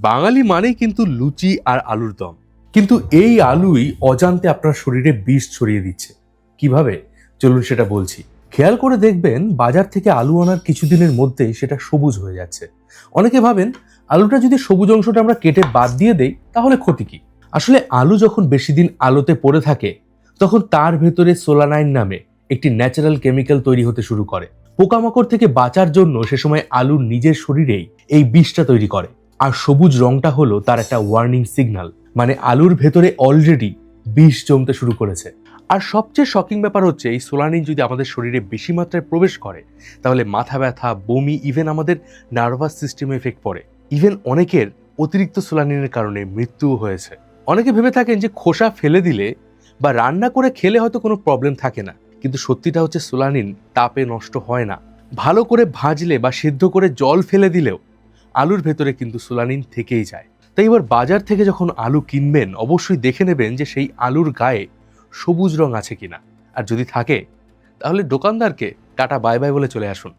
বাঙালি মানেই কিন্তু লুচি আর আলুর দম। কিন্তু এই আলুই অজান্তে আপনার শরীরে বিষ ছড়িয়ে দিচ্ছে। কিভাবে? চলুন সেটা বলছি। খেয়াল করে দেখবেন বাজার থেকে আলু আনার কিছুদিনের মধ্যেই সেটা সবুজ হয়ে যাচ্ছে। অনেকে ভাবেন আলুটা যদি সবুজ অংশটা আমরা কেটে বাদ দিয়ে দেই তাহলে ক্ষতি কি? আসলে আলু যখন বেশি দিন আলোতে পড়ে থাকে তখন তার ভেতরে সোলানাইন নামে একটি ন্যাচারাল কেমিক্যাল তৈরি হতে শুরু করে। পোকামাকড় থেকে বাঁচার জন্য সে সময় আলুর নিজের শরীরেই এই বিষটা তৈরি করে। আর সবুজ রংটা হলো তার একটা ওয়ার্নিং সিগন্যাল, মানে আলুর ভেতরে অলরেডি বিষ জমতে শুরু করেছে। আর সবচেয়ে শকিং ব্যাপার হচ্ছে এই সোলানিন যদি আমাদের শরীরে বেশি মাত্রায় প্রবেশ করে তাহলে মাথা ব্যথা, বমি, ইভেন আমাদের নার্ভাস সিস্টেমে এফেক্ট পড়ে। ইভেন অনেকের অতিরিক্ত সোলানিনের কারণে মৃত্যুও হয়েছে। অনেকে ভেবে থাকেন যে খোসা ফেলে দিলে বা রান্না করে খেলে হয়তো কোনো প্রবলেম থাকে না, কিন্তু সত্যিটা হচ্ছে সোলানিন তাপে নষ্ট হয় না। ভালো করে ভাজলে বা সিদ্ধ করে জল ফেলে দিলেও আলুর ভেতরে কিন্তু সোলানিন থেকেই যায়। তাই এবার বাজার থেকে যখন আলু কিনবেন অবশ্যই দেখে নেবেন যে সেই আলুর গায়ে সবুজ রং আছে কিনা। আর যদি থাকে তাহলে দোকানদারকে টাটা বাই বাই বলে চলে আসুন।